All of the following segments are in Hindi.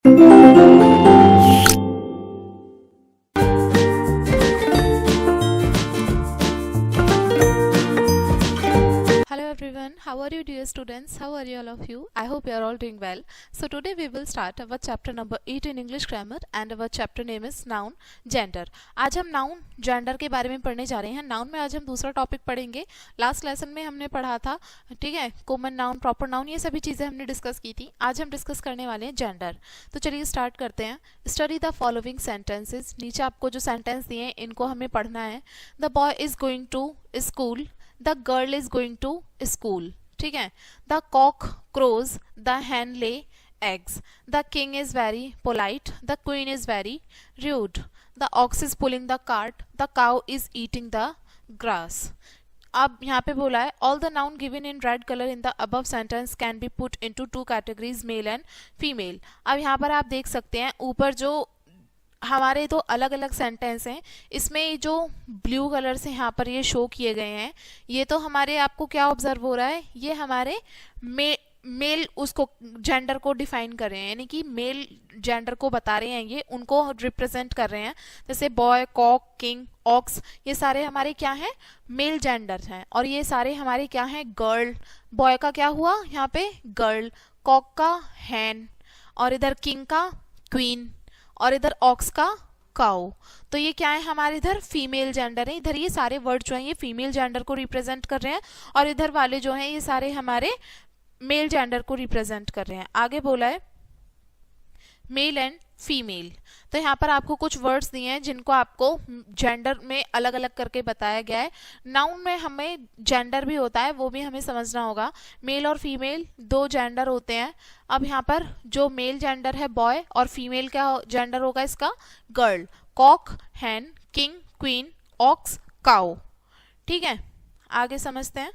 Hello everyone, how are you dear students? How are you all of you? I hope you are all doing well. So today we will start our chapter number 8 in English grammar and our chapter name is noun gender. आज हम noun gender के बारे में पढ़ने जा रहे हैं. noun में आज हम दूसरा टॉपिक पढ़ेंगे. लास्ट लेसन में हमने पढ़ा था, ठीक है, कॉमन नाउन, प्रॉपर नाउन, ये सभी चीज़ें हमने डिस्कस की थी. आज हम डिस्कस करने वाले हैं जेंडर. तो चलिए स्टार्ट करते हैं. Study the following sentences. नीचे आपको जो सेंटेंस दिए हैं इनको हमें पढ़ना है. The boy is going to school, the girl is going to school. ठीक है. The cock crows, the hen lay eggs, the king is very polite, the queen is very rude, the ox is pulling the cart, the cow is eating the grass. अब यहाँ पे बोला है all the noun given in red colour in the above sentence can be put into two categories, male and female. अब यहाँ पर आप देख सकते हैं ऊपर जो हमारे दो अलग अलग सेंटेंस हैं, इसमें जो ब्लू कलर से यहाँ पर ये शो किए गए हैं, ये तो हमारे आपको क्या ऑब्जर्व हो रहा है, ये हमारे मेल उसको जेंडर को डिफाइन कर रहे हैं, यानी कि मेल जेंडर को बता रहे हैं, ये उनको रिप्रेजेंट कर रहे हैं. जैसे बॉय, कॉक, किंग, ऑक्स, ये सारे हमारे क्या हैं, मेल जेंडर हैं. और ये सारे हमारे क्या हैं, गर्ल. बॉय का क्या हुआ यहाँ पे, गर्ल. कॉक का हैन, और इधर किंग का क्वीन, और इधर ऑक्स का काउ. तो ये क्या है हमारे इधर फीमेल जेंडर है. इधर ये सारे वर्ड जो हैं ये फीमेल जेंडर को रिप्रेजेंट कर रहे हैं, और इधर वाले जो हैं ये सारे हमारे मेल जेंडर को रिप्रेजेंट कर रहे हैं. आगे बोला है मेल एंड फीमेल. तो यहाँ पर आपको कुछ वर्ड्स दिए हैं जिनको आपको जेंडर में अलग अलग करके बताया गया है. नाउन में हमें जेंडर भी होता है, वो भी हमें समझना होगा. मेल और फीमेल दो जेंडर होते हैं. अब यहाँ पर जो मेल जेंडर है बॉय, और फीमेल क्या जेंडर होगा इसका, गर्ल. कॉक, हैन, किंग, क्वीन, ऑक्स, काउ. ठीक है, आगे समझते हैं.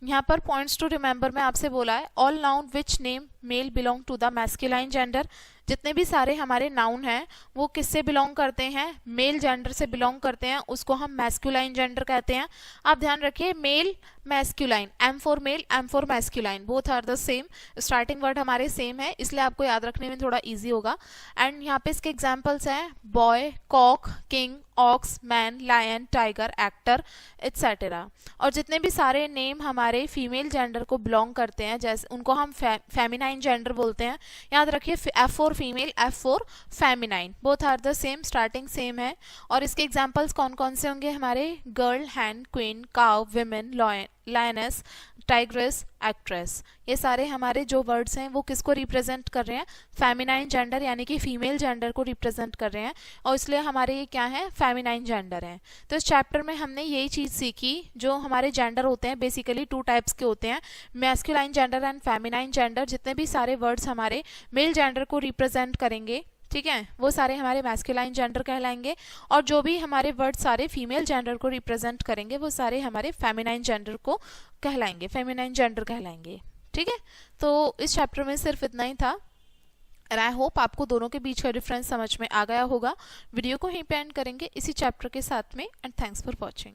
यहाँ पर पॉइंट्स टू रिमेंबर में आपसे बोला है all noun which name male belong to the masculine gender. जितने भी सारे हमारे नाउन हैं वो किससे बिलोंग करते हैं, मेल जेंडर से बिलोंग करते हैं, उसको हम मैस्कुलाइन जेंडर कहते हैं. आप ध्यान रखिए male masculine, M for male, M for masculine, both are the same. Starting word हमारे सेम है, इसलिए आपको याद रखने में थोड़ा इजी होगा. एंड यहाँ पे इसके एग्जाम्पल्स हैं boy, cock, king, ox, man, lion, tiger, actor, etcetera. और जितने भी सारे नेम हमारे फीमेल जेंडर को बिलोंग करते हैं, जैसे उनको हम फेमिनाइन जेंडर बोलते हैं. याद रखिए F for female, F for feminine, both are the same, starting same है. और इसके एग्जाम्पल्स कौन कौन से होंगे हमारे, girl, hen, queen, cow, women, lioness, tigress, actress. ये सारे हमारे जो वर्ड्स हैं वो किसको रिप्रेजेंट कर रहे हैं, फेमिनाइन जेंडर यानी कि फीमेल जेंडर को रिप्रेजेंट कर रहे हैं, और इसलिए हमारे ये क्या है, फेमिनाइन जेंडर हैं. तो इस चैप्टर में हमने यही चीज़ सीखी, जो हमारे जेंडर होते हैं बेसिकली टू टाइप्स के होते हैं, masculine gender and feminine gender. जितने भी सारे वर्ड्स हमारे मेल जेंडर को रिप्रेजेंट करेंगे, ठीक है, वो सारे हमारे मैस्कुलाइन जेंडर कहलाएंगे, और जो भी हमारे वर्ड सारे फीमेल जेंडर को रिप्रेजेंट करेंगे वो सारे हमारे फेमिनाइन जेंडर को कहलाएंगे, फेमिनाइन जेंडर कहलाएंगे. ठीक है, तो इस चैप्टर में सिर्फ इतना ही था. एंड आई होप आपको दोनों के बीच का डिफरेंस समझ में आ गया होगा. वीडियो को यहीं पे एंड करेंगे इसी चैप्टर के साथ में. And thanks for watching.